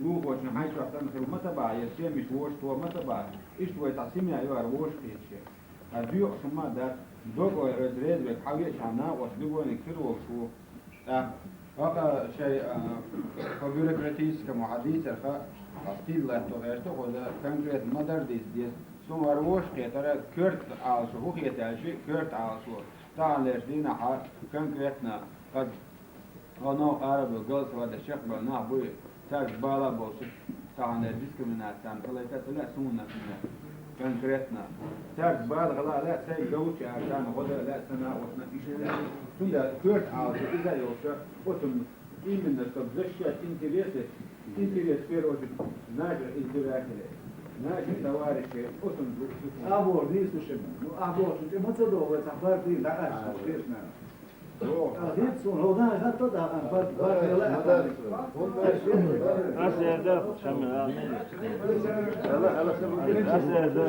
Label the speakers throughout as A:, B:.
A: لوقوش نحايش وقتنا في المتبع يسير مش ووش تو متبع إيش تو يتعسيم يا يوار ووش كيشة البيو شما ده دوغو رزريد بيحاول يشعنا وصدقوا نكفر وشو هذا شيء كبيركراتيس كمحادثة فاستيل لا تغيرته وده كونكريت مدر ديس سوم وروش كتر كرت على شو هو كتاجي كرت على شو طبعا ليش دينا ح كونكريتنا قد أنا عرب الجلس وهذا الشيخ بنا بوي تاج بالا بوش طبعا الديسكريميناسيون فلا تطلع سونا فينا كونكريتنا تاج بالا غلا لا سي جوتش عشان غدا لا سنة وسنة فيش لا تunda كرت على شو إذا يوشى وتم إيمن السبزشة إنتريس فيرو ناجر إنتراكله ناجر توارش وتم
B: أبور نيسو شبه أبور شو ما تصدقوا وتحضر فيه لا أشوف كيف نعم هيتسون هو ده حتى ده فرق لا
C: أسير ده شمل أسير ده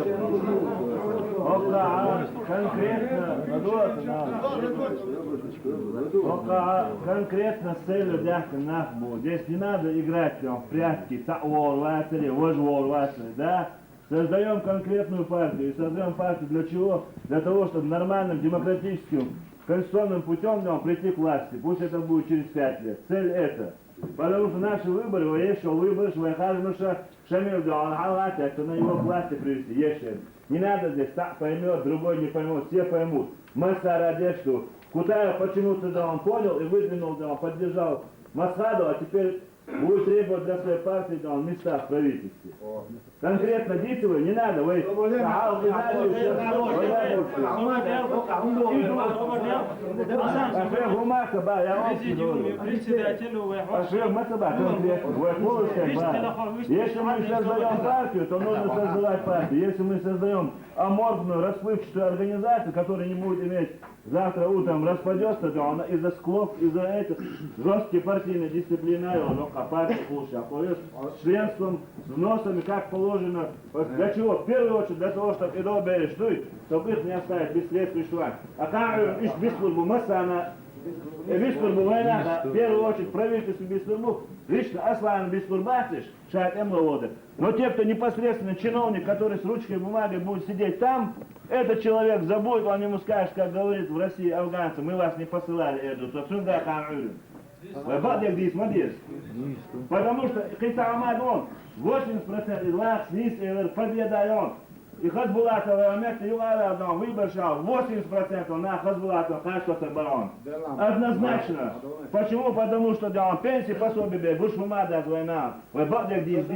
C: وقع كونكريتنا وقع конкретно с целью дяхка нахбу. Здесь не надо играть в прятки, таор-ватери, вожвор-ватери, да? Создаем конкретную партию. И создаем партию для чего? Для того, чтобы нормальным демократическим конституционным путем прийти к власти. Пусть это будет через 5 лет. Цель это. Потому что наши выборы, еще выборы, что Шамил Дуалхалати, это на его к власти привести. Еще. Не надо здесь, так поймет, другой не поймет, все поймут. Масара Одежду. Кутаев почему-то да, он понял и выдвинул, да, он поддержал Масхаду, а теперь будет требовать для своей партии да, места в правительстве. Конкретно действуй, не надо, вы если мы создаем партию, то нужно создавать партию. Если мы создаем аморфную, расплывчатую организацию, которая не будет иметь завтра утром распадется, то она из-за склок, из-за этих жестких партийной дисциплины, а партия лучше, а членством, взносами, как положено. Для чего? В первую очередь для того, чтобы идол бережь, чтобы их не оставить без средств существовать. А как их без службы Масана, без службы война, в первую очередь правительство без службы, лично Аслан без службы, шаг МЛОДа. Но те, кто непосредственно чиновник, который с ручкой и бумагой будет сидеть там, этот человек забудет, он ему скажет, как говорит в России афганцы, мы вас не посылали эту, то сюда камеру. Здесь, молодец. Потому что Хитамад он, 80% из вас, победа он. И Хазбулатова Амет Юара выборшал 80% на Хазбулатова Хашкоса барон. Однозначно. Почему? Потому что да, он пенсии пособие, будешь помада война. Вы бабдик здесь,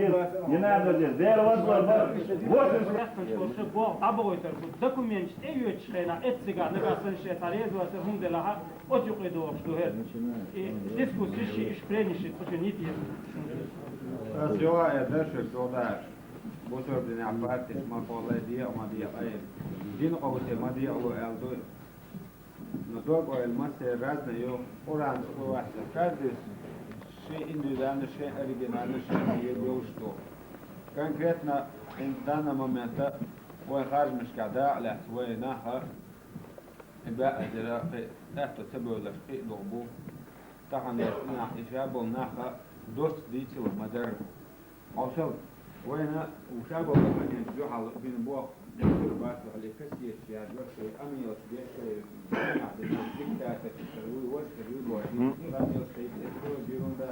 C: не надо здесь. Дер вас
D: 80%. Абойтер документ эвьет шена этсига негасан шетарез ва сехунде лаха отюкидо штухер. И дискуссии ишпрениши тушенити.
A: Сьогодні дешев продаж. بوسردنا عبارتش ما فوالله دي وما دي أي دين قوتي ما دي أو ألدو ندوق أو المسير رازنا يو قرآن سكو واحد كادس شيء إنه دانا شيء أريجينال شيء يجوشتو конкретно в данном моменте هو خارج مش كعداء على سوى ناخر بقى جراء تحت تبو لشقي لغبو طبعا يسمع إشابه ناخر دوست ديتي ومدر عشر وين وشابه لما ينجح على بين بوق يصير بس على كسية شيء شيء أمي وشيء شيء بعد الدكتور تشتري واشتري واشتري رامي وشيء تشتري بيرون ده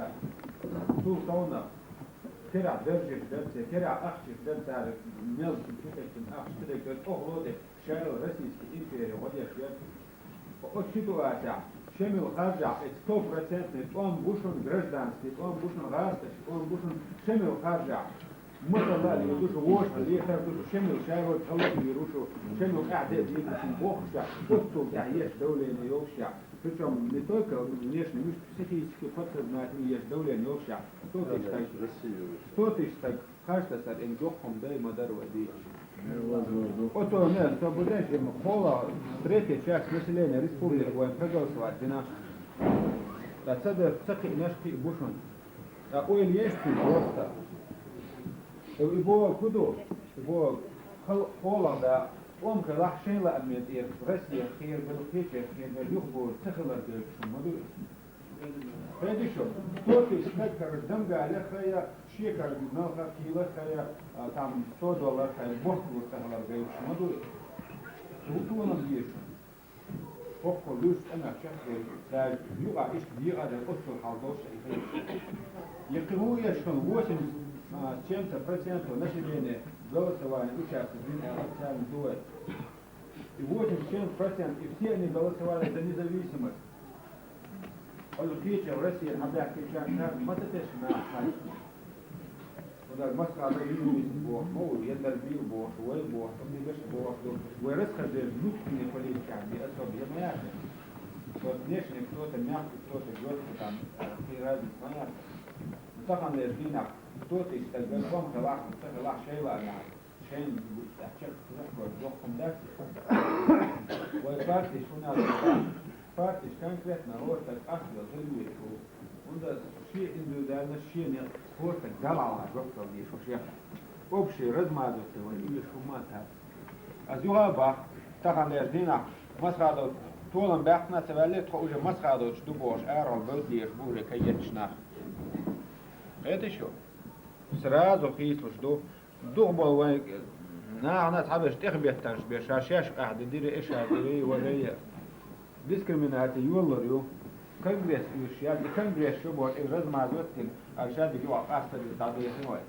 A: شو صونا كرع درجة درجة كرع أخشى درجة على ميل كمبيوتر كن أخشى درجة أخلوده شارع رئيس إمبيري وده شيء وأشيدو أشع شمل خارجع 100% نتقوم بوشون гражданский نتقوم بوشون راستش نتقوم بوشون شمل خارجع مثلا اللي يدوشوا ووش اللي يخرجوا شمل شايرو تخلصوا يروشوا شمل أعداء يدوشوا بوخشع قطوا تعيش دولة يوشع причем не только внешне, но и психически подсознательно есть دولة يوشع 100 тысяч так каждый стар индохом дай мадару одичь. Ото нет, то будешь им хола третья часть населения республики будем проголосовать на это цех наш бушон. А у есть просто его куда? Его Холланда, он когда шейла адмет Россия хер был хер хер был юхбу цехлар дешум мадур. هذا شو توتي سكر الدم قال خيا شيكر نوخا كيلو خيا تعمل $100 خيا بوخ وتهلا بيش ما دول هو أنا بيش وقف لوس أنا شخص لا يقع إيش بيقع ده أصل حالدوش يقوم يشون واشن 70% населения голосовали, участвовали в официальном дуэте. И 80%, и все они голосовали за независимость. Олимпийцы в России, Абляк, Кичак, Мататеш, Махай. وده مصر على يمين بوح مو يقدر بير بوح وين بوح طب يبقى بوح ورسخ ده ممكن يقول الشعبي أصلا ما يعرف فنيش نكتوت الناس نكتوت الجوز بتاع في رازي ما يعرف طبعا الدين توت يستقبل قوم طلع شيء ولا شيء تحشر تحضر جوكم ده وفارتش هنا فارتش كان كرتنا هو تأخذ غلوي وده شيء إنه ده الشيء هو تجلع جوكم دي شو شيء وبشي رد ما دوت ويجي شو ما تها أزيوها بق طبعا الدين مصر هذا طولن بحثنا تبلت خوجة مصر هذا تدوبوش أرى بودي يشبوه كي يتشنخ هذا شو سراز وخيس وشدو دوغبل وين أنا تحبش تخبي التنشبه شاشاش أحد ديري إيش هذي وغير ديسكريميناتي يولريو كونغرس يشياد كونغرس شو بقول الرز ما زوجتين أرشاد بيجوا قاصد التعديل سنوي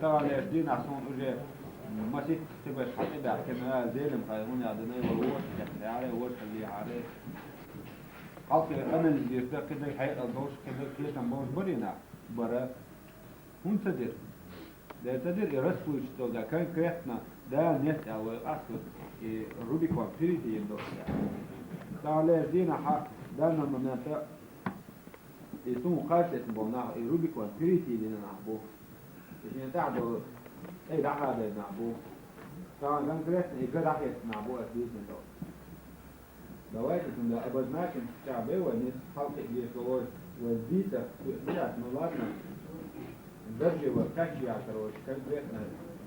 A: طبعا الدين عصون وجه ما سيت تبغى حتى بعد كنا زين مقايمون عندنا والوش كده عليه وش اللي عليه حاطط الأمل اللي يصير كده يحقق الدوش كده كده تنبوش برينا برا منتظر ده تدير يرسلوا يشتغل ده كان كيفنا ده نت أو أصل روبيكون فريدي يندوس تعالى دينا حق ده نمناتا يسمو خاصة بنا روبيكون فريدي لنا نعبوه إذا تعبوا أي راح هذا نعبوه طبعا كان كيفنا إذا راح ينعبوه أكيد ندوس دواعي إن أبد ما كان شعبي والناس خلق يسوون والبيتا بيت ملارنا درجة وكاشي عشروش كان بيتنا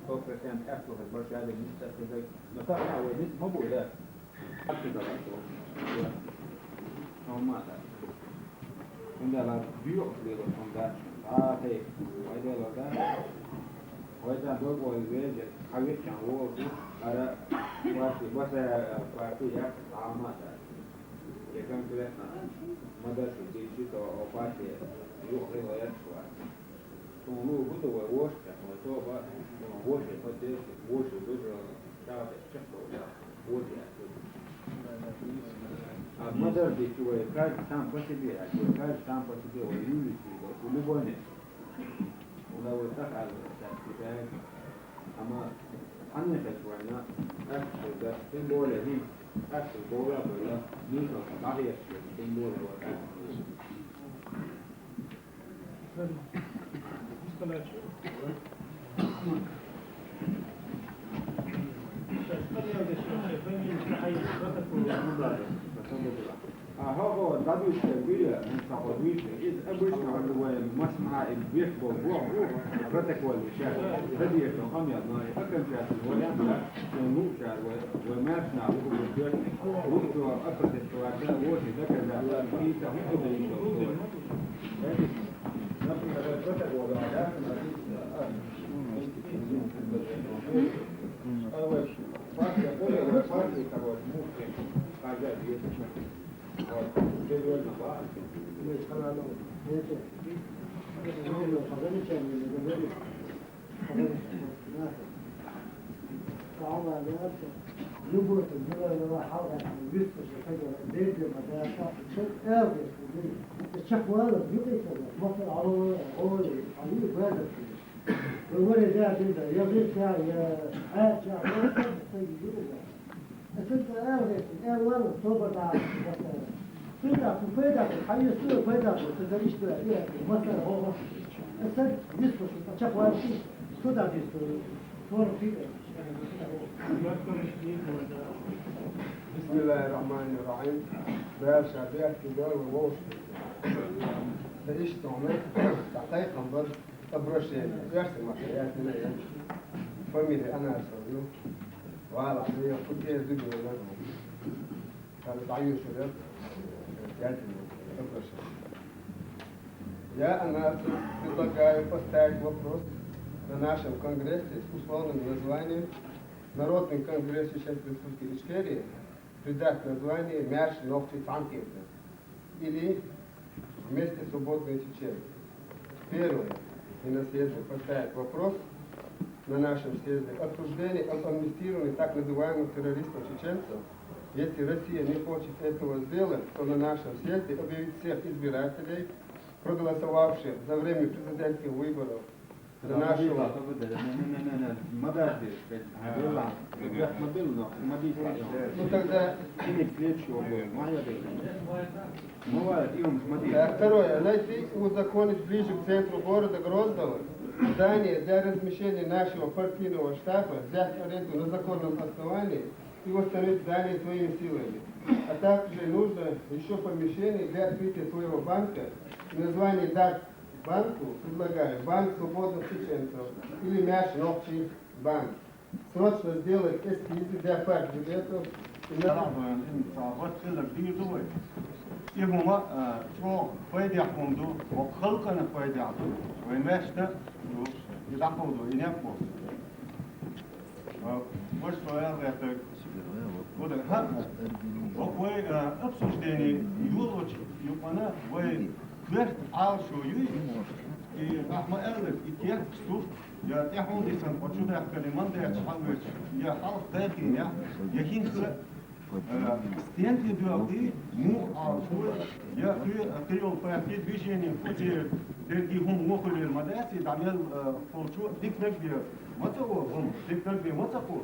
A: فوق كان أكله هالبرش هذا النساء كذا نطلع ونس ما بقول ده حتى ده أو ما ده عندنا لا بيو ليه لون ده هي وإذا لو ده وإذا دور والبيج حبيت كان هو على واسي بس واسي يا ما ده يكمل بيتنا ما ده شيء شيء أو باسي يوقي ويا شوية تونو بده ووش يعني تو بقى ووش قد ووش بده تعرف تشوفه ووش ما ده دي شوية كاد تام بس بيه كاد تام بس بيه ويولي كل بونه ولو تفعل التأكيد أما أنا شوية أكثر ده سيمبول هي أكثر بولا ولا نيكا صحيح سيمبول ولا هو دبليو التربية من تقويض إذا أبرزنا على مسمع البيت بالبوع رتك والشاة هذه الرقم يضناي أكم شاة ولا ونوب شاة ومارسنا على البيت وقت أكثر السواجة وجه ذكر ذا في تهمة بيشوف هذه نفس رتك والعادات أول فاكر كل فاكر كروت ممكن حاجات يتشكل
E: فيدا فيدا حي السوق فيدا تدريش فيها مثلا هو السد يسقط تشوف ولا شيء تدا يسقط صور فيها
F: بسم الله الرحمن الرحيم باشا بيت كبار ووش ليش تعمل تعطيك انظر تبرش يرسم حياتنا يعني فمي انا اسوي وعلى حبيبي كنت ازيد ولا كان تعيش شباب يعني تبرش Я предлагаю поставить вопрос на нашем конгрессе с условным названием Народный конгресс Чеченской Республики Ичкерия придать название «Мяш Новчи Фанкевна» или «Вместе свободной Чечении». Первое. И на съезде поставить вопрос на нашем съезде обсуждение об амнистировании так называемых террористов-чеченцев. Если Россия не хочет этого сделать, то на нашем съезде объявить всех избирателей, проголосовавших за время президентских выборов за нашего... Ну тогда... Второе. Найти и узаконить ближе к центру города Грозного здание для размещения нашего партийного штаба, взять аренду на законном основании и восстановить здание своими силами. А также нужно еще помещение для открытия своего банка. И название дать банку предлагаю «Банк свободных чеченцев» или «Мяш Новчий банк». Срочно сделать эскизы для партии бюджетов.
G: يهما شو فايدة يحكمدو وخلقنا فايدة يعطو ويمشنا يدعقودو ينفو وش سؤال غيرتك وده ها وكوي أبسوش ديني يولوش يقنا وي كويرت عال شو يوي رحمة أغلب إتياك ستوف يا تحون دي سن وشو ده كلمان ده يتحمل يا حالف تاكين يا هينسا Стенки дуалды, аршур, я крил партий движение в ходе дергихум мохулер мадаси, дамел полчу дикнекби, мацаго гум, дикнекби мацако.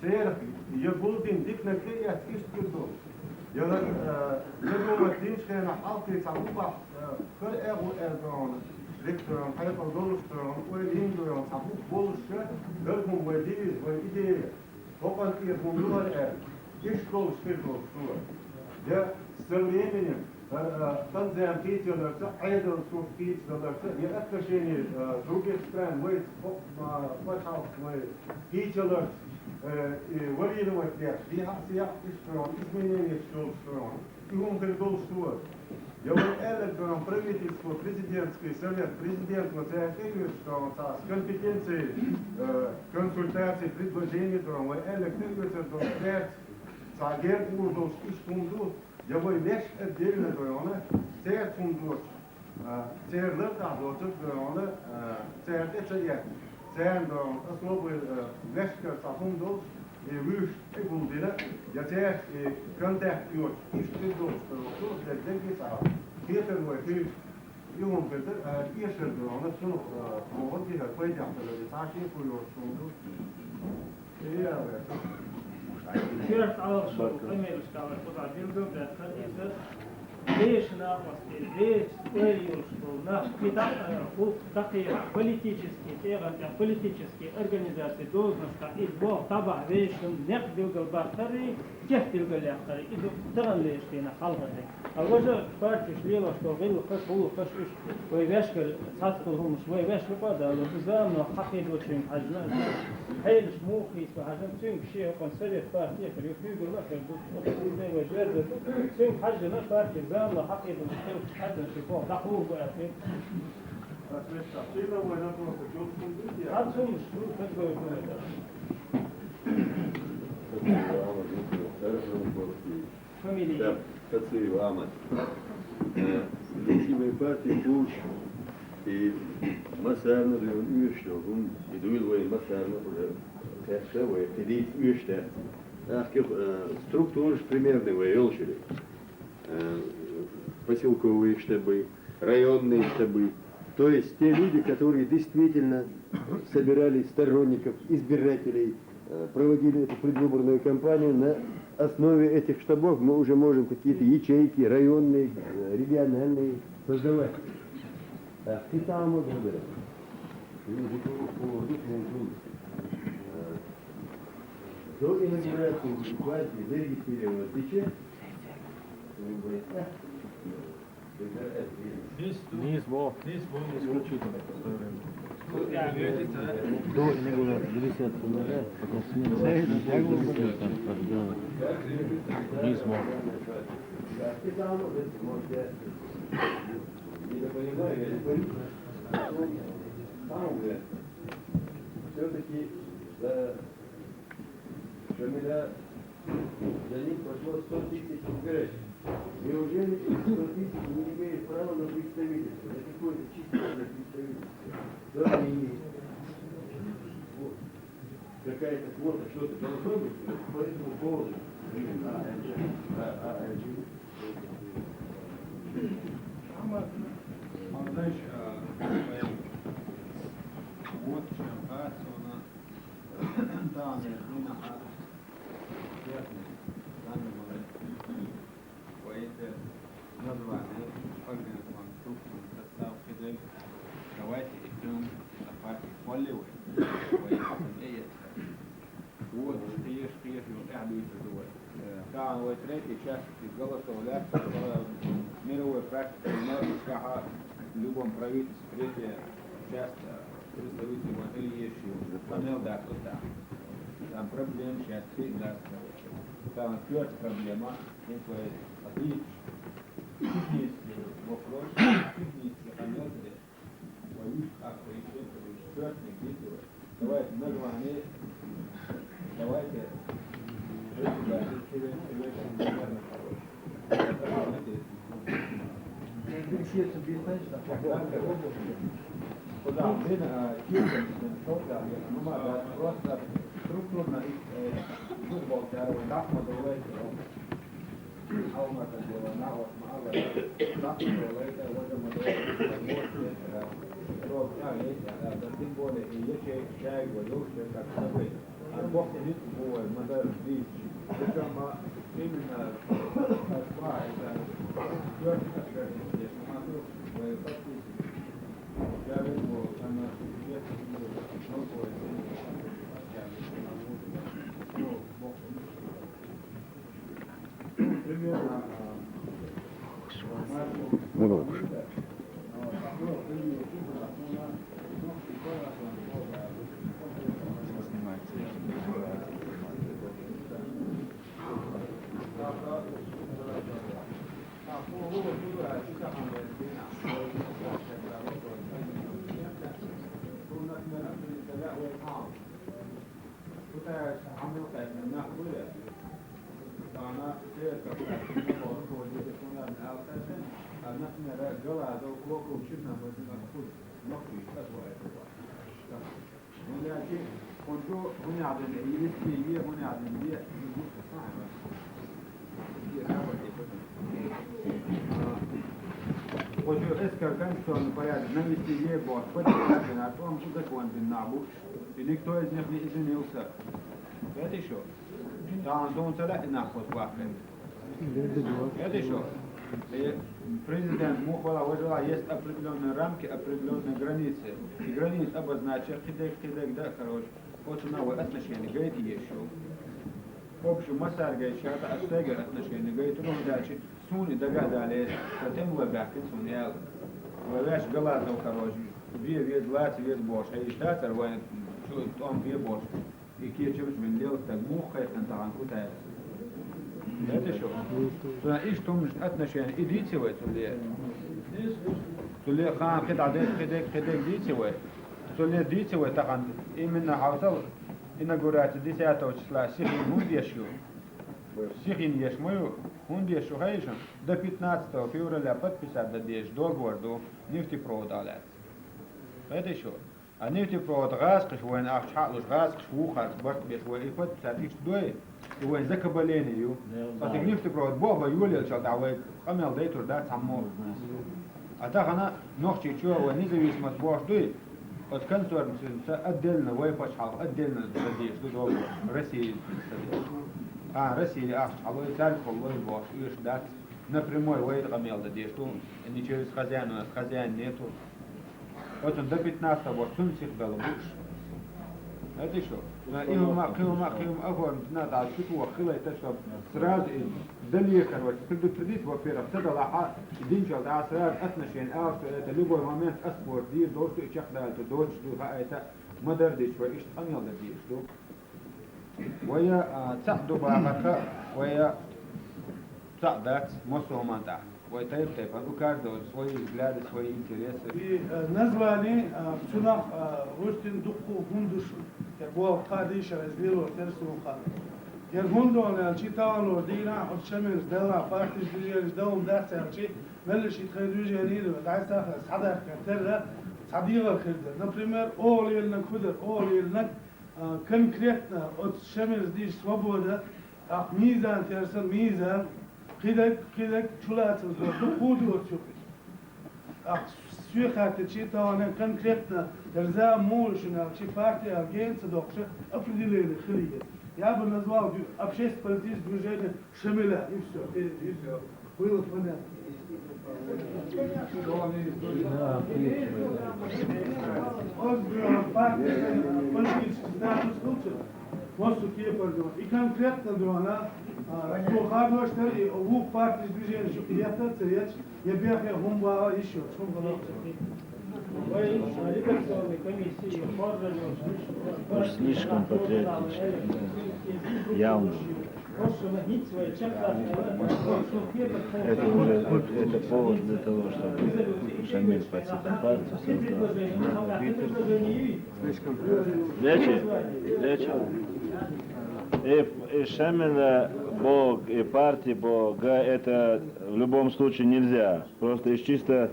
G: Цер я голдин дикнекби я истурдо. Я думаю, динче на халке сабуба, кер эгу эрдон, ректором, хайпер долуштором, ой линдором, сабуб болуше, гергум вайдивис, вайдивис, хопан иргумлуар эр. И школ шкиркол школа. Я со временем танзем кейтелерса, айдол сух кейтелерса, я отношения других стран, мы пошел мы кейтелерс, варьировать лет, я изменения школ сторон. И он говорил, что я вот электором правительства, президентский совет, президент вот я говорю, что он с компетенцией консультаций, предложений, то он электором Сагер урдос истунду, я бы лишь отдельно говорю, цер тундос, цер лепта дотов говорю, цер это я, цер до основы лешка сапундос и выш и булдина, я цер контакт йод, истудос, что для деньги сара, хитер мой хит, и он бедер, и еще говорю, что вот я пойдем, то есть саши курю стунду, и я
D: First also, Amerika'da kadar bir bölge kadar лишь на Москве, лишь на kitap bu такие политические организации должности и бог таба вещим нет билгал бартари, тех билгалях тари, и таган лишь на халгаты. А уже партия шлила, что гил хашул хашуш, ويباشر تصدقهم شوي باشر قادة لبزام حقيد وشين حجنا هاي الموخي سبحان سين شيء قنصلي فاتي في اليوتيوب ولا في زي وجرد سين حجنا فاتي زام حقيد وشين حجنا في فوق دقوق وقتي هذا شو مشهور كذا فاميلي
H: Тацию Амат. Десимый партий Буш и Масарна дuen uurstoken, die doel we Масарна кэшэ we кредит uurste. Ахкев структуры примерные we елшили. Поселковые штабы, районные штабы. То есть те люди, которые действительно собирали сторонников, избирателей, проводили эту предвыборную кампанию на основе этих штабов мы уже можем какие-то ячейки районные, региональные создавать. Kita мы говорим. До инаугурации партии зарегистрировано тече.
I: До инаугурации 10 января, пока смерть, не смог.
H: я понимаю, я не борюсь, но самое все-таки Шамиля, за них прошло 100 тысяч избирателей. Неужели 100 тысяч не имеют права на представительство, на какое-то численное представительство? Да, они есть. Вот. Какая-то квота, что-то должно быть, по этому поводу.
A: знаешь, вот чем да, название, состав хидек, давайте идем на партию полевой. Вот, шпиеш, да, вот третья часть голосовали, мировой практики, в любом правительстве, третья часть представителей Ильичи, панел, да, кто там. Там проблем сейчас всегда. Там первая проблема, это отличие. Технический вопрос, технический анализ, боюсь, как поищем, четвертый действовать. Давайте название, давайте куда мы просто структурно футбол так мы Алмата дело, навод, мало, так это вот тем более, и если чай говорил, что как собой, а Бог не бой, модель бич, причем именно Москва, это четвертый аспект, здесь смотрю, вы подписываете. Я вижу, она примерно конституционный порядок навести его, поддержать о том, что закон Беннабу, и никто из них не извинился. Это еще. Там он целый наход вахрен. Это еще. Президент Мухвала выжила, есть определенные рамки, определенные границы. И границы обозначил, хидек, да, короче, очень новые отношения, говорит еще. Общую массар, говорит, что-то остегер отношения, говорит, дальше, суни догадались, затем лобяки, суни, ловящ голодал, короче, вид лати, вид бош, а и штат, рвает, что он вид бош. И кечевич вендел, так мухает, кантаран кутается. Это что? И что мы отношения, идите вы, туле хан, хидек, дите вы, туле дите вы, так именно хаусал, инаугурация 10 числа, сихин хундешу, сихин ешмою, хундешу хайшем, до 15 февраля подписать дадешь договор до нефтепровода алят. Это что? А нефтепровод раскрыш, воин ахчалуш, раскрыш, вухар, башбеш, воин и подписать их дой, и воин закабалению. А ты нефтепровод Бога юлил, что да, воин камел дейтур, да, само. А так она, ногчи, что, воин независимость Бога дой, от консорциума отдельно, воин почал, отдельно дадешь, договор, России. А, Россия, ахчалуш, царь, воин Бог, и ждать. Напрямую воин камел дадешь, что не через хозяина, у нас хозяин нету. Вот он до 15-го вот сунцих был буш. Это еще. Им оформить надо, а чего хило это что сразу далее, короче, предупредить, во-первых, это лаха, динчал, да, сразу отношения, а что это любой момент аспорт, дир, дождь, и чахда, это дождь, это модердич, и что амел да дир, что. Вая цах дуба, вая цах дать, мосоманда. у каждого свои взгляды, свои интересы.
J: И название цунах востин духу хундуш его хадиша разлило терсуха. Ергундон читаан ордина от шамил дала партиш дижер дом дахтарчи ملش يتخيلوا جانيرو دعسا صدق كتر صديقة خلده например أوليلنا كودر أوليلنا конкретно от شمل ديش свобода ах ميزان ترسل ميزان قيدك чулатыз دخود وتشوفي ах سويخات تشي تاوانا конкретно درزا مولشنا تشي партия агентства докши определили خليه я бы назвал общественно-политическое движение Шамиля и все было понятно. Политический статус culture, просто кепардон. И конкретно дона, что хорошо, и у партии движения, что это царец, я бегаю гумба еще, что
C: Уж слишком патриотично. Явно. Это уже это повод для того, чтобы Шамиль под себя партию создал. Лечи. И Шамиля Бог, и партии Бога, это в любом случае нельзя. Просто из чисто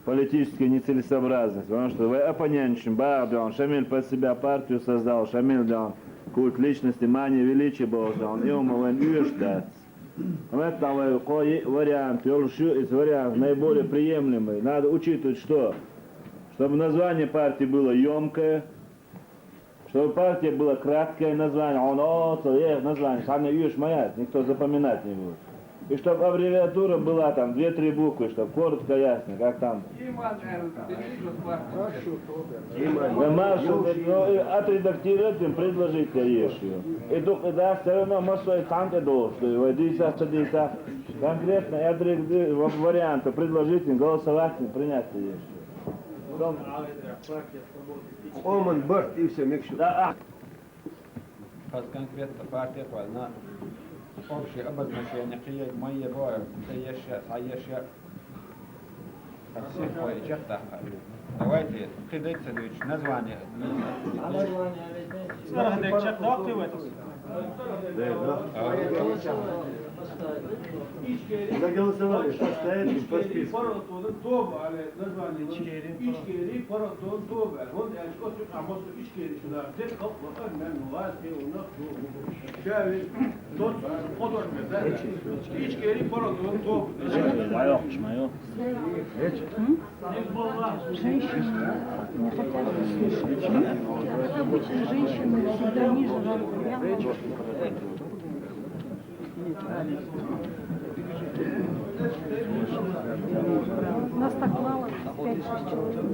C: политической нецелесообразности. Потому что вы оппонентчим, он Шамиль под себя партию создал, Шамиль да культ личности, мания величия был, он ему ждать. Это вариант, из вариантов наиболее приемлемый. Надо учитывать, что? Чтобы название партии было емкое, чтобы партия была краткое название, название, самое юж моя, никто запоминать не будет. И чтобы аббревиатура была там 2-3 буквы, чтобы коротко ясно, как там. Отредактировать им, предложить ешь ее. И да, все равно массой танки должен, конкретно варианты предложить им, голосовать им, принять ешь.
H: Оман, Барт и все, мекшу.
A: Да, конкретно партия, на общее обозначение, мои бои, таешья, от всех моих давайте, Хидек Садович, название.
H: Заголосовали, поставили по списку.
K: Женщины не хотят слышать. Обычно женщины всегда ниже ранга. Нас так мало, 5-6 человек.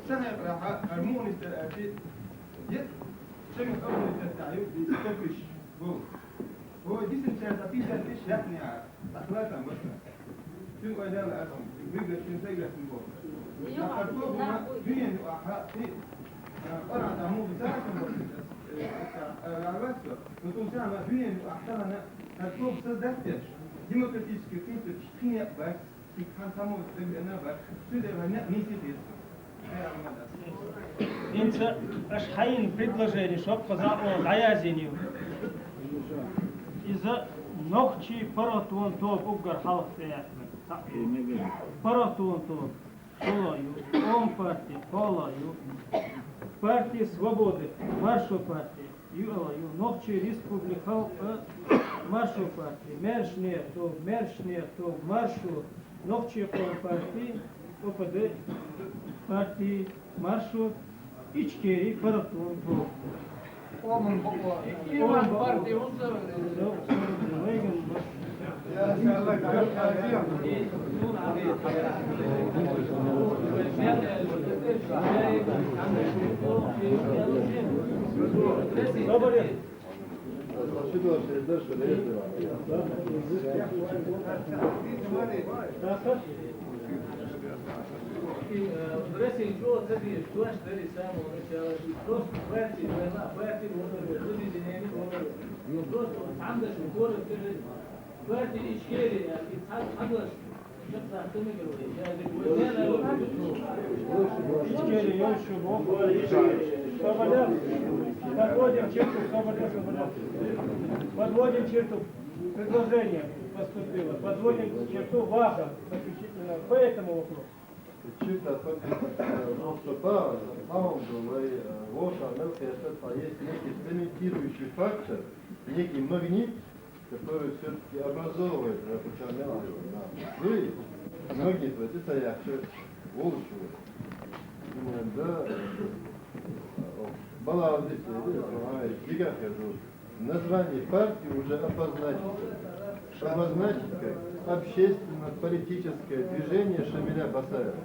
F: سنة راح هرمون التأتي شنو أول التعيب بيستفش هو جسم شرطي تفتش يعني أخلاقا مثلا شنو أيضا الأهم بيقدر شنو تقدر تنبوه نقطوه هنا بين وأحرق أنا تعمو بتاعكم العباسة نتوسع ما بين وأحرقنا نقطوه بصدقتش демократический принцип чтения бак и хантамо на бак сюда не сидит.
D: Инца ашхайн предложение, чтоб позабло гаязинью. Из-за ногчи паратон топ угар халк феятмен. Паратон топ. Полаю, он партия, полаю. Партия свободы, маршу партии. Юлаю, ногчи республикал маршу партии. Мершнер то, маршу. Ногчи партии, ОПД партии, маршу. İçkeri paratun bu. Oman partии, он Bresi jo tadi tu aš tadi samo znači prosto prati na prati ljudi dineni ono prosto عندك الكورة كده prati iskeri yani عندك شقة تمجر iskeri još подводим черту предложение поступило подводим черту ваху по этому вопросу.
L: Чисто поступал, есть некий цементирующий фактор, некий магнит, который все-таки образовывает рапучанеллу на слое. Магнит, вот это я все волчу. Да, была здесь, название партии уже обозначить как общественно-политическое движение Шамиля Басаева.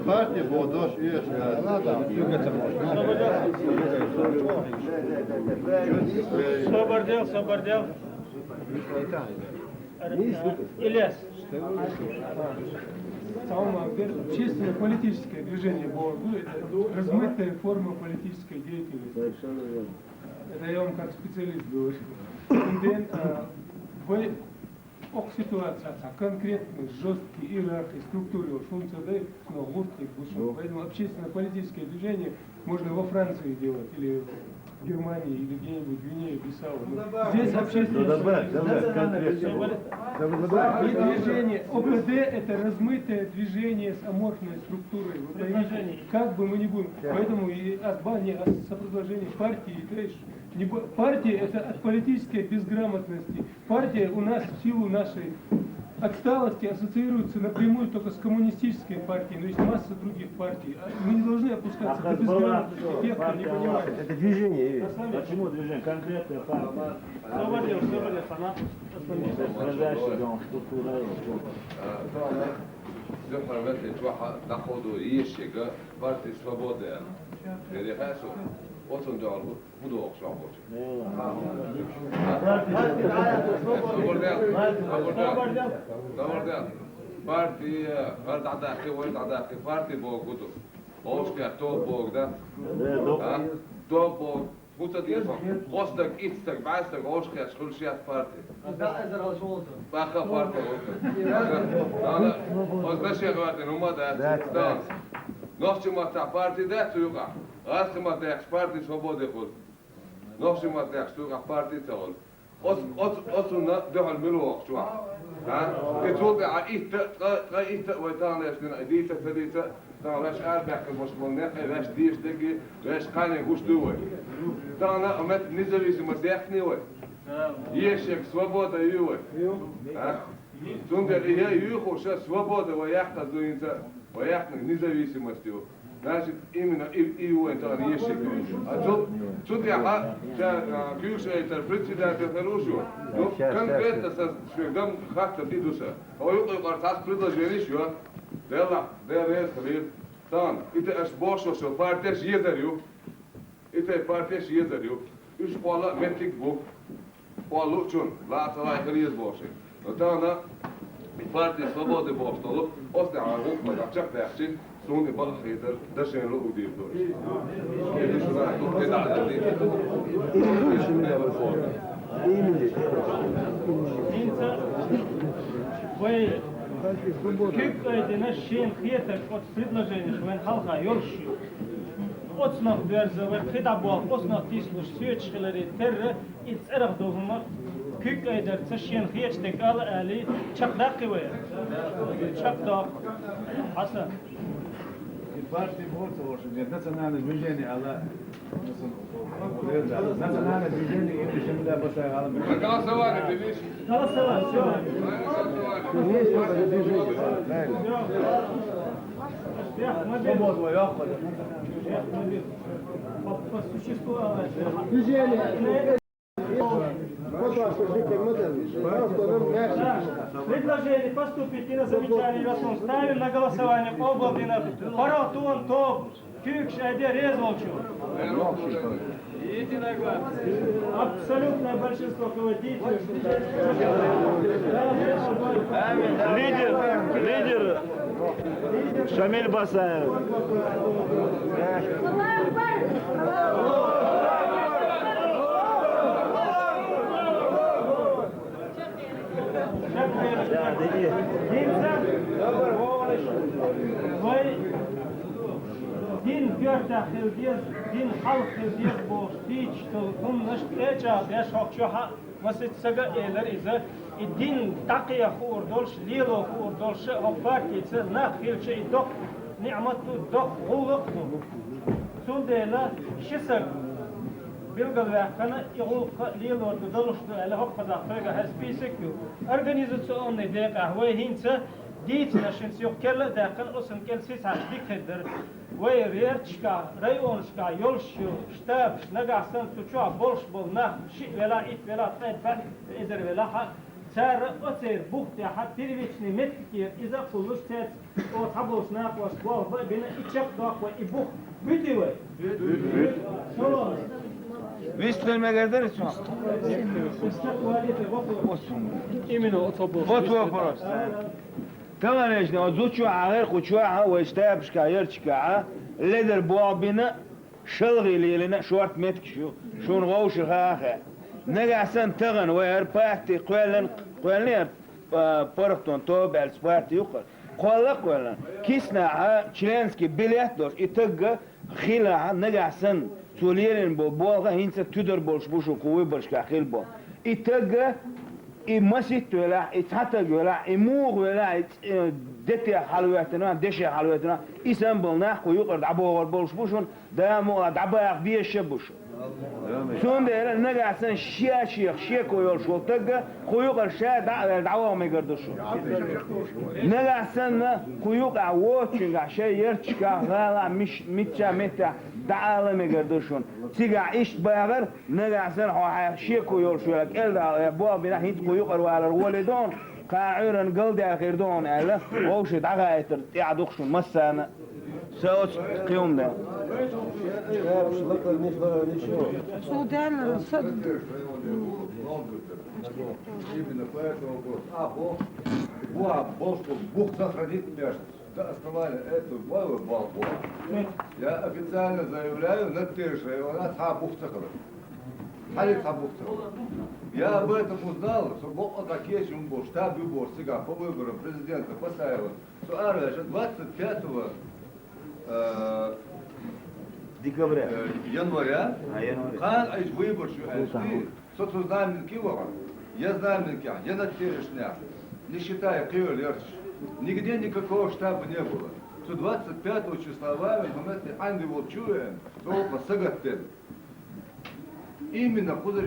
L: Партия была дождь
D: Собордел. Ильяс.
J: Общественное политическое движение было, это размытая форма политической деятельности. Это я вам как специалист говорю. Ох ситуация, конкретно жесткие иерархии, структуры, функции, но гуртник, поэтому общественно-политическое движение можно во Франции делать, или в Германии, или где-нибудь в Гвинее, Бисау. Здесь общественное движение, ОПД это размытое движение с аморфной структурой. Вы поймите, как бы мы ни будем. Поэтому и сопротивление партии, партия это от политической безграмотности. Партия у нас в силу нашей отсталости ассоциируется напрямую только с коммунистической партией, но есть масса других партий. Мы не должны опускаться до безграмотности тех, кто не понимает.
H: Это движение.
C: Почему движение? Конкретная партия.
D: Собордел, фанат.
M: партии свободы. Oțun de albu, budu oxu aboci. Sabordel. Parti, parti bogudu. Oška to bog da. To bog. Puta djesom. Ostak, istak, bastak, oška, škulšijat parti. Baka parti. Oznaš je gledati, numada. Noćemo ta parti da tuga. Raskama teks partij svobode kod. Nošima teks tuga partij tagol. Osunna dehal miluak šua. Ketulga itta ويتانا يشتنا إديتا فديتا تانا واش أربعك المسلمين واش ديش دقي واش قاني وش دوي. تانا أمت نزليس مديحني وي. يشك свобода يوي. Тундер я юху ша свобода ويحتا дуинта ويحتا независимостью. Значит, именно и у этого не есть секрет. А тут я бывший председатель хорошего, но конкретно со свергом как-то дидуса. А вот это предложение еще, дела, там, это аж больше, что партия съездил, это партия съездил, уж пола метрик бог, полу чун, латала и хрез больше. Но там на партия свободы больше, остальное рук, так дальше. Сунни балхидер, дашен лу удивдор.
D: Вы как наш шен хетер от предложения, что он халха йорши. Отснах верзовер хитабол, отснах тислуш светшхилери терре и церах довмар. Kük ederse şen hiçtek al ali çakdak gibi. Çakdak. Hasan.
B: Партии борцев, национальное движение,
A: Национальное движение имени Шамиля Басаева.
M: На голосование ты видишь?
D: Голосовать, все. По существу. Предложение поступить и на замечание Ясон ставим на голосование область Паратун, Топ, Тюкш, Айде, Резволчу. Абсолютное большинство руководителей.
C: Лидер Шамиль Басаев.
D: Din görta hildiz, din halk hildiz boş, hiç tolkun nışkeça, beş hokşuha, masit saga eler ize, din taqiya khurdolş, lilo khurdolş, hokpartiyse, nah hilçe idok, ni'matu dok huluktu. Sundela, şisak, bilgal vahkana, iğul lilo doluştu, ele hokpada fayga hasbisek yu. Organizasyonu dek ahvay hinse, ديت نشين سيوك كلا داخل أصلا كل سيس عشديك هدر ويريرتشكا ريونشكا يولشيو شتابش نقعسن تشوع بولش بولنا شيء ولا إيت ولا تنين فن إذا ولا حق سار أتير بوخت يا حق تريبيتشني متكير إذا كلش تات أو تحبوش ناقوش بول بينا إتشك داق وإبوخ بديوه سلام
A: Выстроим гадар что?
D: именно отобо.
A: Вот вопрос. Товарищ, озвучу агар хучуа واشتابش كايرتشكا لدر بوابنا شلغي ليلنا شورت متكشو شون غوش خاخه نقاسن تغن وير باحتي قولن порохтон то бел спорт юқор قولن кисна членский билет дош итг хила нагасан سوليرن بوالغا هينسا تدر بولش بوشو قوي برشكا خيل بول اتغا مسيت ولا اتحتى ولا امور ولا دتي حلواتنا دشي حلواتنا اسامبلنا خو يقرد عبو بولش بوشون دامو دعبا بيش بوشو سون ده نغاسن شيخ شيكو يول شولتغا خو يقر شا دعوا ما يقردشو نغاسن خو يقع ووتشنغا شي يرتشكا لا مش ميتشا ميتا دعوا ما يقردشون تيغا ايش باغر نغاسن خو شيكو يول شولك الدا بو بنا هيت خو يقر على الولدون قاعرن قلدي اخيردون على ووش دعايتر يعدوخشون مسانا سوت قيوم ده
K: Судан
N: Именно поэтому Бог сохранит мясо. Основали эту балку. Я официально заявляю на Тырше, у нас Я об этом узнал, что Бог Атакешин был штаб Юборсига по выборам президента Басаева. Что армия 25
C: декабря.
N: Января. Хан айш выбор что знаем Киева. Я знаю я на Терешня. Не считая Киева Лерч. Нигде никакого штаба не было. Что 25 числа мы Анди Волчуем, то Сагатен. Именно куда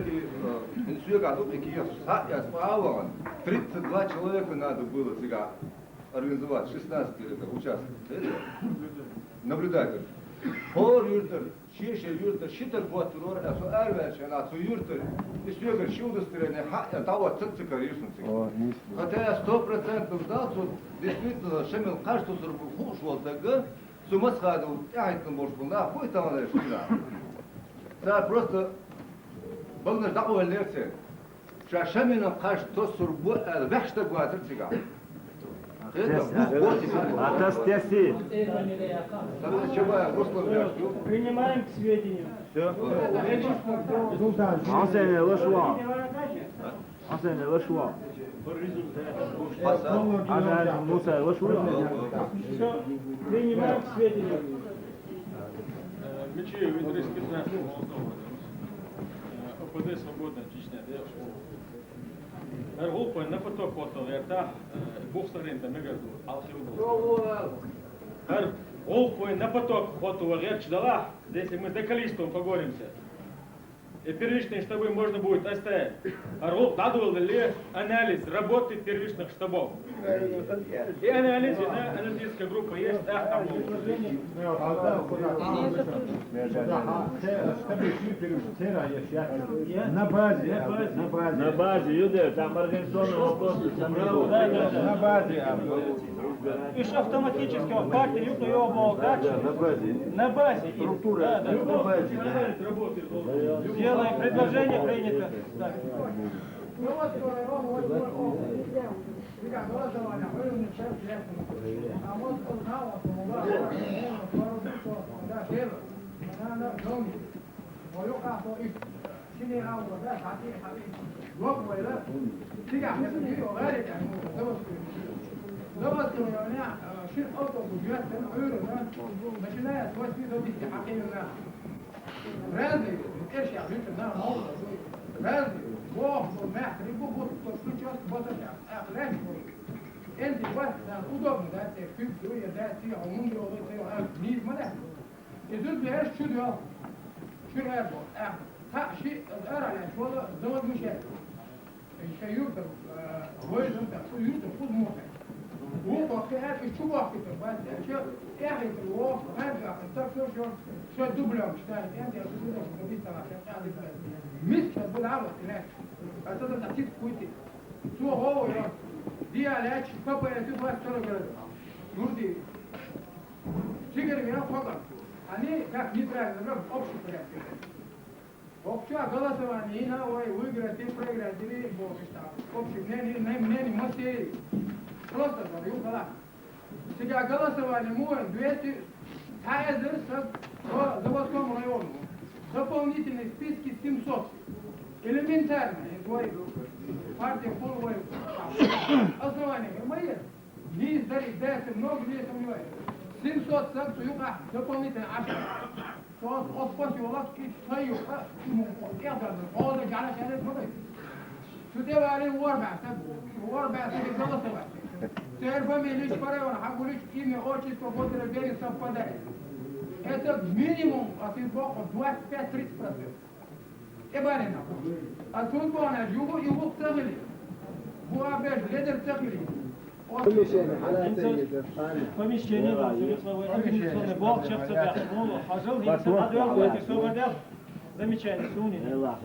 N: я справа 32 человека надо было сега организовать, 16 участников. Наблюдатель. Hor yurtlar, şişe yurtlar, şitter boğattırıyor, su erverşen, su yurtlar, istiyor ki şudusturene, tava çıkarıyorsun. Хотя 100% знал, что действительно Шамил кажется, что хуш вот тогда, что мы сходил, тягать может быть, да, хуй там она решила. Да, просто был наш такой лекция, что Шамил кажется, что сурбу, вешта гуатер цыган.
C: Атастяси.
D: Принимаем к сведению.
C: Все. Enseigne le choix. Enseigne le choix. Муса, le choix.
D: Все. Принимаем к сведению.
O: Мечи Витрийский центр ОПД свободна чечня. Группа на поток отдал, это бухсаринда мегаду, алхилбу. Группа на поток отдал, я чдала, если мы с декалистом поговоримся. и первичные штабы можно будет оставить. Орлов дадул ли анализ работы первичных штабов. И анализ, да, аналитическая группа есть, да, там
C: На базе, Юдер, там организационный вопрос.
D: На
A: базе.
D: Еще автоматически в партии юбку его был дальше. На базе.
H: Структура на базе.
D: Сделаем предложение, принято.
J: начиная с 8 до 10 разные, эши, разные, Бог, мягко, рыбу, вот, включёт, вот это, انت واحد udobno da te kultur da ti umri o te niz mala يدل بهاش شو ده شو الاربع ها شيء الارع على شو زود مشاكل الشيء يقدر وين انت يقدر خذ موقع وقع في هذا شو واقف بس شو يعني الواقع هذا التفكير شو الدبلة مش تعرف انت يا سيدي في تبع مش بالعوض هناك هتقدر تعطيك كويتي شو هو يا دي علاج كفايه تشوف واحد شغل نوردي تيجي يا فقط اني كاك نيترا نرب اوبشن كده اوبشن غلط واني هنا ويغرا تي بريغرا دي بوكستا اوبشن ناني مستي خلاص ده يوم خلاص تيجي غلط واني مو دويتي عايز سب заводскому району дополнительные списки 700 элементарно партия половой основание мои не дайте много не сомневаюсь 700 санкций юга дополнительно 10 صوت أصبح يولد كي تغير يقدر هذا جعل شيء مضي شو ده عليه واربع سنين جلسة واحد تعرف مين ليش برا ولا حقوليش كيمي أوتشي تفضل البيت سبحانه это минимум от избока 25-30%. Ебарина. А тут бона его тагли. Буабеш лидер тагли.
D: Помещение организационный блок, сейчас тебя хожил, и собрал, замечательно, собрал,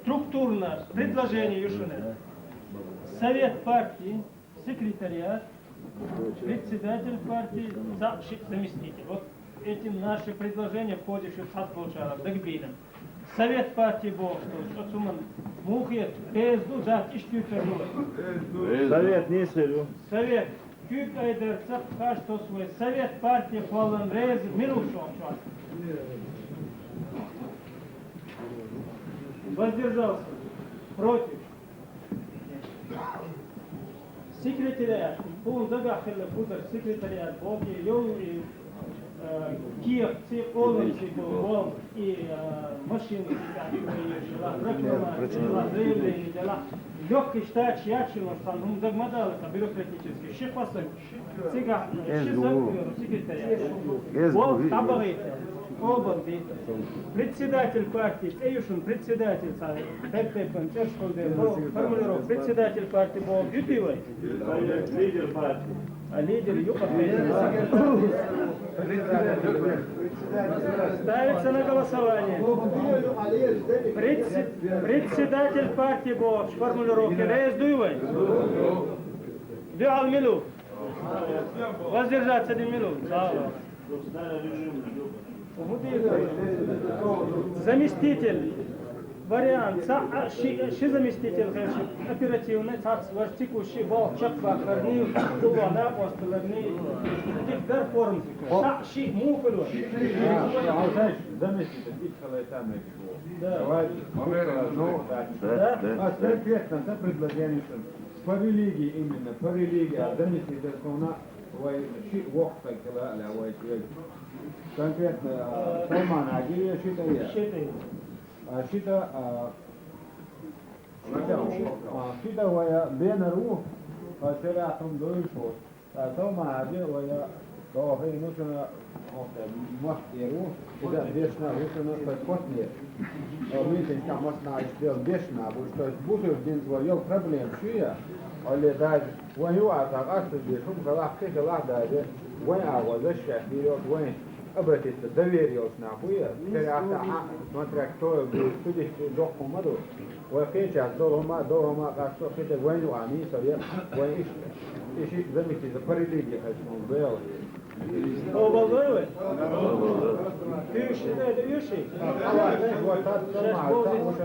D: структурно предложение Юшины. Совет партии, секретариат, председатель партии, заместитель. Вот эти наши предложения входят в сад получалось, дагбином. Совет партии был, что суман мухет, безду, да,
C: Совет не сырю.
D: Совет. Кюк айдер цап что свой. Совет партии полон рез, минувшего час. Воздержался. Против. Секретариат. Был загахил путер секретариат. Вот и Киев, Оловичи был, и машины, заявление дела. Легкий штат, тщательно, он загмадал это бюрократически. Шефасов, сега, секретарь. Вот, таборите, области. Председатель партии, Эюшин, председатель, формулировка, председатель партии был Бютивой.
C: Лидер партии.
D: А лидер Юпа ставится на голосование. Председатель партии был в формулировке Рейс Дуевой. Дюал минут. Воздержаться 1 минут. Заместитель. Вариант. Ши заместитель, оперативный, ваш текущий бол, чаква, харни, дувана, постелерни, тикдар форм. Ши муфлю.
A: Заместитель, исхала там
D: Да.
A: Конкретно, это предложение, что по религии именно, по религии, заместитель, شيء وقت كلا لا وايد конкретно Салман Агилия شيء ويا بين الروح فشرعتهم دول شوط ثم هذه ويا то хай нужно мастиру, когда бешено нужно подходить. Мы там можно сделать бешено, потому что будет один своел проблем, что я, але даже вою атакасы бешум галахты галададе, воя возаща вперед, воя обратиться, доверился нахуй, смотря кто будет судить до помаду, воя сейчас дома, как что хотя войну они совет, воя ищи заметить за параллели, как он был.
D: O baldoy. Üçte de üçü.
A: Вот так нормально.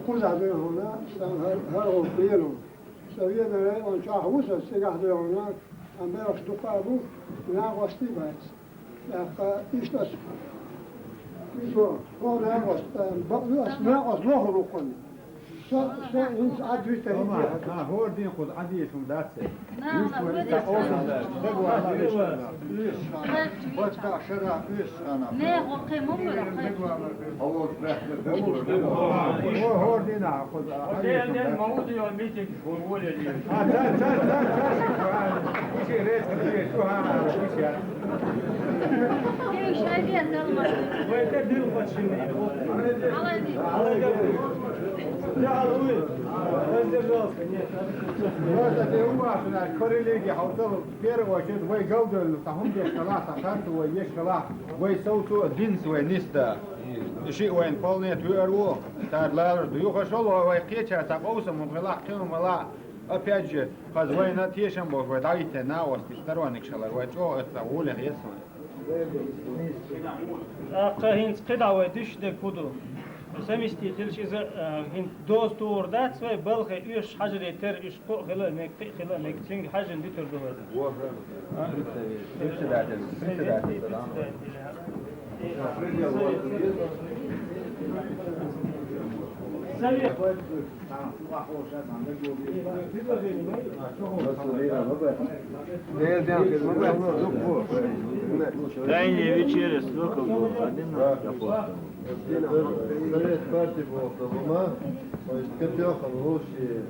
P: خود هذا هنا هذا بيلو سويه ده اون شاه وسه سيغه ده هنا ام بيرش دقابو لا وستي بايس لا ايش هو لا وست اسماء اصله ركن شو انت عدوي
A: ها هو دين خذ عدي شو داتس هو دين خذ это важно, коррелиги, хаусал первого, что вы галдел, там где шкала, сахарту, есть шкала, вы соусу один свой ниста, شيء وين полный твоего, так лар, даю хошел, вы кеча, так осом, мгла, кем мала, опять же, хозяина тешем бог, вы дайте на вас сторонник шалар, вы что это уля есть.
D: Ахин скидавай дишде куду. Заместитель из достур дат свой балхи үш хажри тер үш по хила мек цинг хажин дитер довод.
C: Тайная вечеря, сколько было? Один раз
L: Совет партии был Талума, Капеха, Лоши,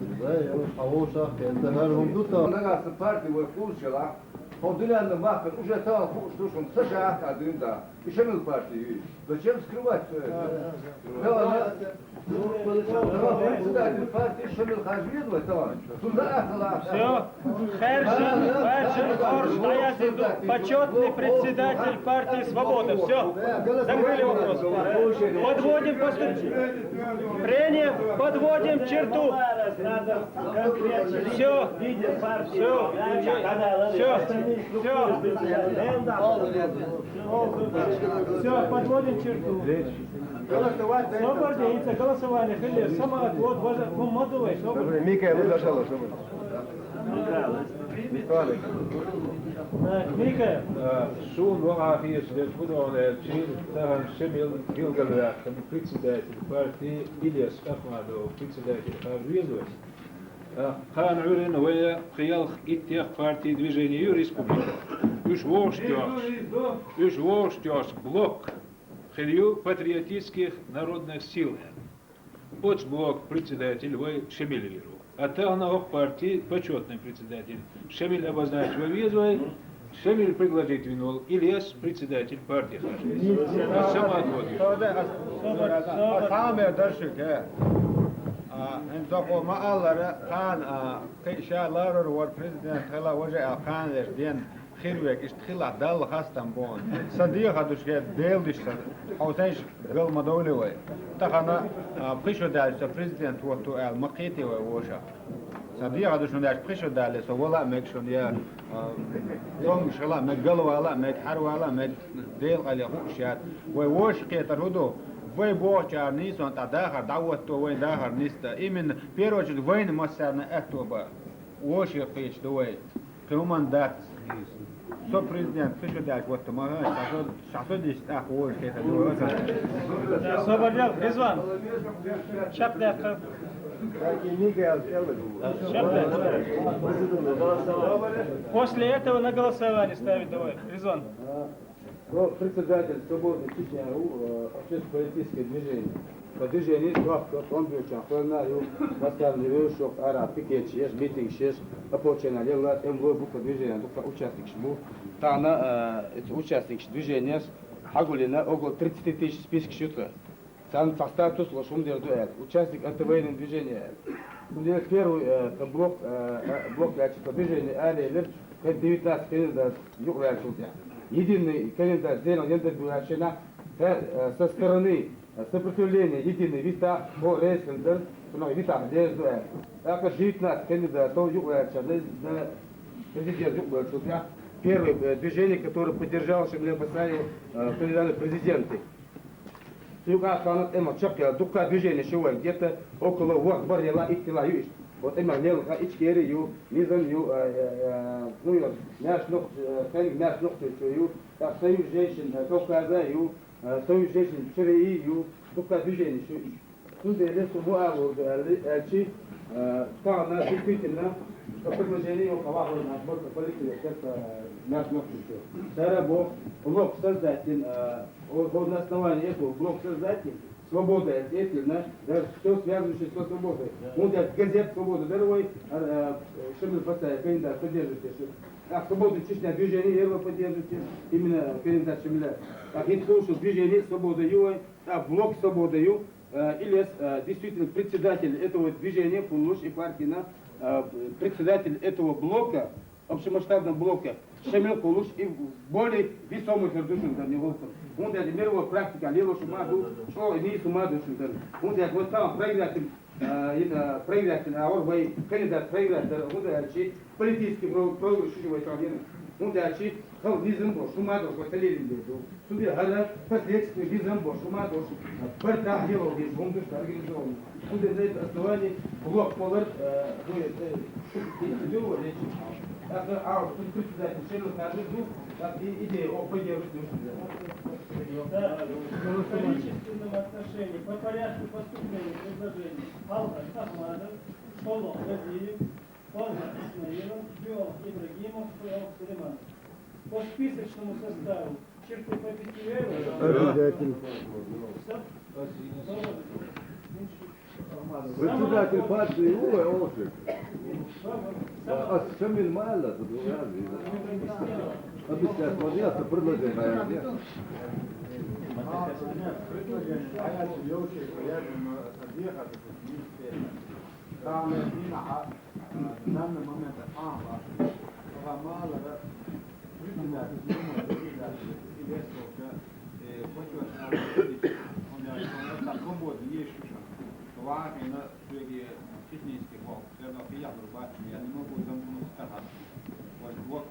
L: Алоша, это Гарвам Дута.
N: Нагаса партии вы получила, он дырянно махер уже там, что он сажает один, да. И шамил партии. Зачем скрывать все это? Председатель партии шамил хажвидовать, товарищ.
D: Все. Хершин Орш Даязиду, почетный председатель партии «Свобода». Все. Закрыли вопрос. Подводим прения, подводим черту. Все. Все, подводим черту. Освободиться, голосование, хили, самоотвод, модулай,
L: Микаэл удошел, чтобы.
D: Микаэл.
Q: Шун вага хиеш будване чин тахан шемил гилгалах, председатель партии Ильяс Ахмадов, председатель Хаврилович. Хан Урин вая хиялх иттех партии движения республика. Уж вождёс блок хилью патриотических народных сил. Блок председатель вай Шемилевиру. А тагна партии почетный председатель. Шемиль обозначил визой. Шемиль предложить винул. Ильяс председатель партии.
A: Самое дальше, انتقو ما الله كان شاء الله ور بريزيدنت خلا وجه كان دين خيروك اشتخلا دال خاستم بون صديق هذوش ديل ديش او تاش قال مدولي وي تخنا بريشو دال بريزيدنت وتو المقيتي ووشا صديق هذوش نداش بريشو دال سو ولا مكشون يا يوم شلا مقال ولا مك حر ولا مك ديل على خوشات ووش قيتر هدو Вы бочар нison тадахар давот то вы дахар ниста. Именно в первую очередь войны массарна этого очень пич дуэй. Командат. Со президент пишу дать вот тамага. Шасо десять ах ой это дуэй.
D: Освободил, Резван. Шапда. После этого на голосование ставить давай. Резван.
R: председатель свободной Чечни общественно-политическое движение. Движение он бюджет, он на поставили шок араб пикет, шеш митинг, шеш опочена лела МВ буква движения, буква участник шму. Тана участник движения Хагулина около 30 тысяч список счета. Там статус лошум дердуэт. Участник антивоенного движения. Первый блок движения Алилер 19 кандидат югля судья. Единый кандидат сделал интервью со стороны сопротивления единый вита по рейсендер, но вита дердуэт. Так 19 кандидатов югля судья. Президент югля судья. Первое движение, которое поддержало Шамиль Басари кандидаты в президенты. Юга канат эма чапя дука движение сегодня где-то около вот барьера иттила юш. Вот эма лел ха ичкери ю мизан ю ну ю наш ног ю так союз женщин Кавказа ю союз женщин Чиреи ю дука движение шу. Тут есть муаву элчи тана действительно предложение у кого на сбор политики это наш ног ю. Тарабо блок создатель на основании этого блок создатель свобода ответственно, даже все связывающее со свободой. Вот газет «Свобода Даровой», Шамиль Басаев, кандидат, поддерживаете. А свободу Чечня движение, его поддерживаете, именно кандидат Шамиля. Так, я слушал движение «Свобода Юой», блок «Свобода Ю», или действительно председатель этого движения, Пулуш и партия, председатель этого блока, общемасштабного блока, Шамил Пулуш и более весомых родушин за него. Он даже мировая практика, лило шумаду, что имеет шумаду шумаду. Он даже вот там проигратель, а он бы кандидат проигратель, он даже политический проигрыш шумаду страны. Он даже визамбо шумаду поставили. Судя гора последствия визамбо шумаду, партия делал весь бунтуш организован. Он даже на этом основании блок полар, а председатель Шамил Пулуш, так идея о поддержке.
D: В количественном отношении по порядку поступления предложений Алха Ахмадов, Шолом Газиев, Ольга Исмаилов, Биол Ибрагимов, Фуэл Сулейманов. По списочному составу Чертупа Петелеева.
H: Обязательно. Председатель партии Уэ Олшик. А Шамиль Майла, тут объяснять, смотрятся предложения.
A: технический блок, я не могу замкнуть стакан. Вот блок,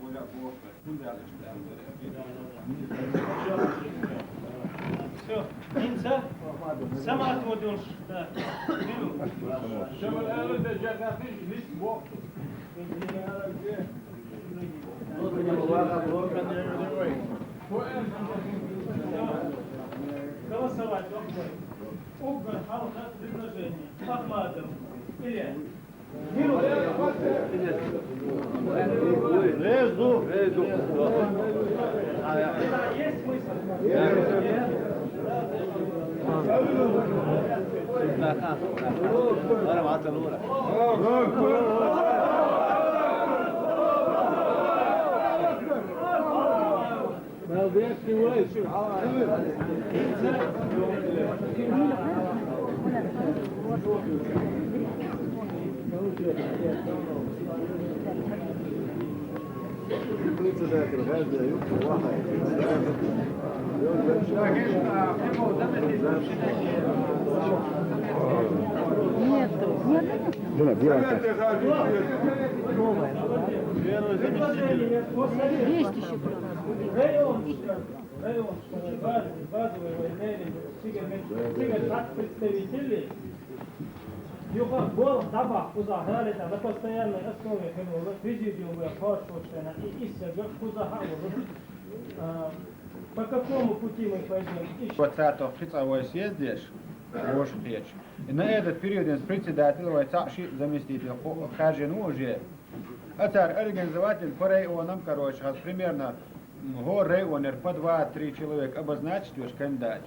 D: Все, инца, сама отводишь, да. Голосовать, Угар, Алха, предложение. Ахмадов, Илья. Есть смысл?
H: Председатель каждый واحد.
K: Есть еще
D: Район, базовой войны, как представители, Юга был табак узагали на постоянной основе президиума Хоршушена и Иссерга Кузахару. По какому пути мы пойдем?
A: 20-го прицеловой съездишь, можешь речь. И на этот период председатель, заместитель, Хаджин уже, а царь организователь по районам, короче, примерно район по 2-3 человека обозначить уж кандидат.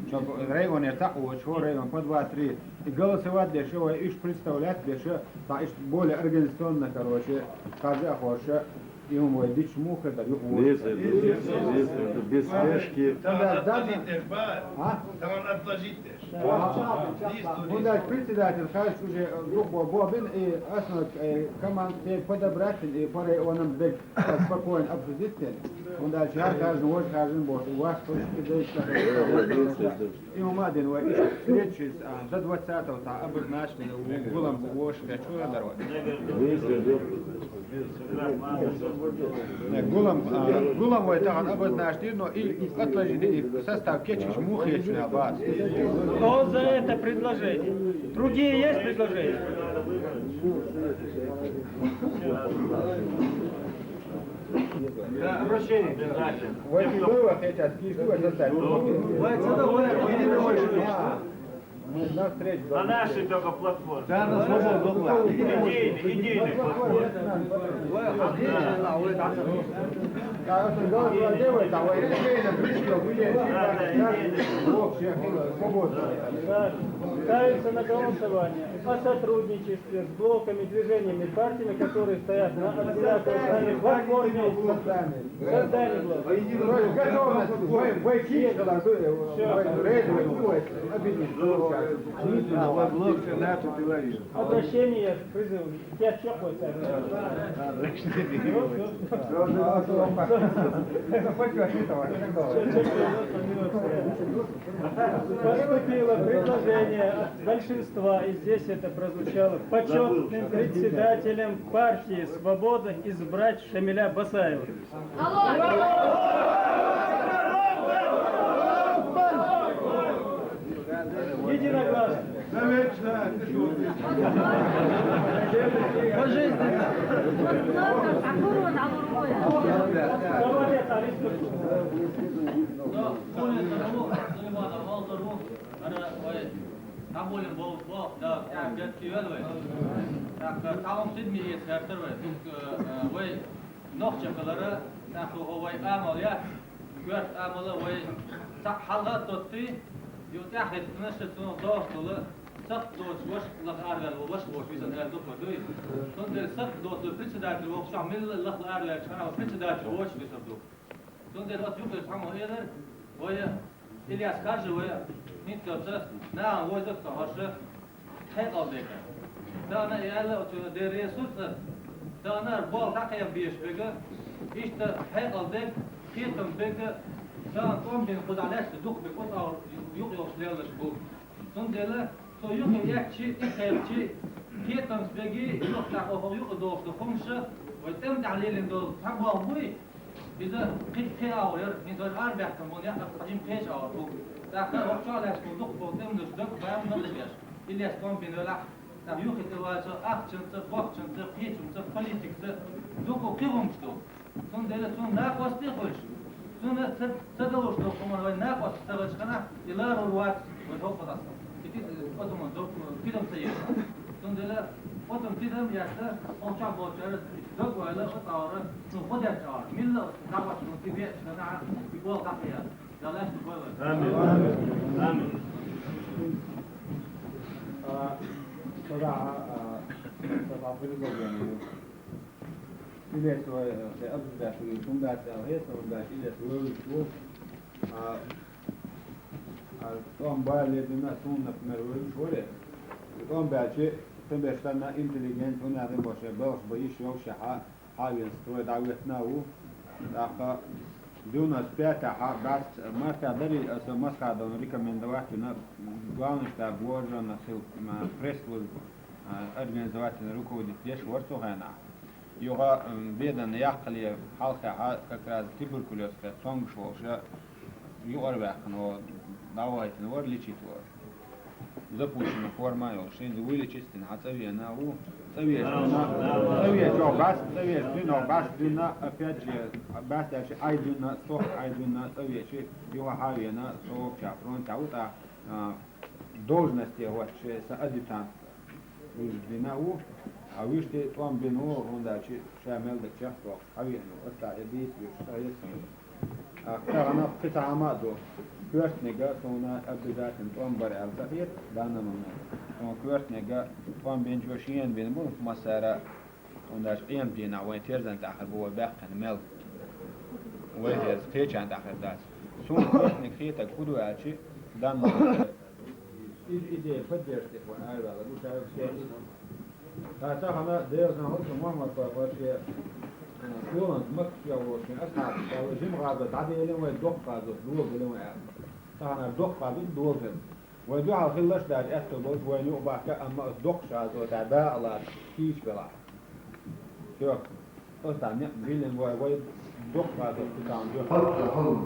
A: Чтобы район такой, что район по 2-3. И голосовать для чего, и представлять для чего, так более организационно, короче, каждый охочет. И он будет дичь муха, да
H: без спешки.
A: Он даже председатель, кажется, уже группу Бобин и основной команд подобрать, и пора он быть спокойно обсудить. Он дальше каждый больше. У вас точки и у Мадин, встречи до 20-го обозначены углом Вошка, что я дорога. Гулам это обозначили, но и отложили состав кетчич мухи на баз.
D: Кто за это предложение? Другие есть предложения?
A: Обращение. Вот и вывод хотят, кишту составить. На встречу.
C: На нашей только платформе.
A: Да, на свободу.
C: Идейный платформе.
D: Ставится на голосование о сотрудничестве с блоками, движениями, партиями, которые стоят на одинаковой с нами платформе создания блока. Обращение, призыв. Я чехаю. Поступило предложение от большинства, и здесь это прозвучало, почетным председателем партии «Свобода» избрать Шамиля Басаева. Единогласно.
S: Таболин болып болып, да, күйел ғой. Тағым сүдмей ескертір ғой. Ой, ноқ чықылары, ой, амал, я, көрт амалы, ой, халға тұтты, ют әхетіні шытыны доғыстылы, сық доғыс өш, лық әргәл, өш өш, бейсін әлді қойды. Сонда сық доғысты председатель, өш шамил лық әргәл, шана председатель, өш бейсін доғ. Сонда от юқы саму едір, ой, Ильяс кажы, ой, Нитгатса, на возят кахаши, хекал дека. Дана яла дересурса, дана бол такая биш бега, ишта хекал дек, хитам бега, дан комбин кудалеш дух бекот ау юк yoşlayalış bu. Sondela, so yuk yakçi, ikhelçi, хитам беги, юк так о юк доştu kumşa, ve tem tahlilin do tabwa bu. Bize kit ağır, nizar arbahtan bunu ya hacim keş ağır bu. Daqqa oqşalash buduq botem nusduq bayam nılışgaş. İlyas kombin öla. Tam yuq itivaçı, aqçıntı, boqçıntı, qiçıntı, politikti. Duqu qivumçtu. Son dele son naqosti qo'sh. Sonra sadaloshtu qo'mon va naqosti tabachqana ilar urvat va to'qadas. Iti otoman doq film sayyi. Son dele otom film yaxta oqcha bochar doq vayla otawra nu xodat char. Milla naqosh nu tibe shana iqol qaqiya.
C: Амин. Амин.
A: طبعا في الجو إذا سوى أبدا في كونغات أو هي كونغات إذا سوى الشوف طبعا بالي بما تونا في مروي شوية طبعا بعد تبشتنا إنتليجنت هنا هذا باشه باش بيش يوشي حاجة سوى دعوتنا هو داخل دون аспекта даст маска дали со маска да рекомендовать на главное что боже на пресс-службу организовать руководить лишь ворцогана юга бедан яқли халка как раз туберкулезка сонг шоша юарбах но давайте но лечить его запущена форма его шенди вылечить на отвена у Совет, что газ, совет, но газ дюна опять же, газ дальше айдюна, сох айдюна, совет, его хавена, сообща, фронт, аута должности вот с адъютанта. Дюна у عويشتي طوام بينو هوندا شيء شامل دك شخص وقت حبيبي أطلع يبيت ويشتغل أنا قطع ما دو كورت نجا تونا أبدات طوام بري على تغيير دانا منا كورت نجا طوام بين جوشين بين مو مسارة هوندا قيم بينا وين تيرزن تأخر بوا باقي مل وين تيرز خيش عند آخر داس سون كورت نخيتك كودو عشي دانا إذا فدرت وأنا على لو تعرف شيء هذا أنا ديرنا هو محمد باشي كلهم مكة وشين أصحاب وجيم غازة تعدي لهم ويدق غازة دوق لهم طبعا الدق قابل دوق ويدوح على خلش دار أستبوت وينوبع كأما الدق شاذ وتعباء الله كيش بلا شوف أصلا نقبل ويدق غازة تكان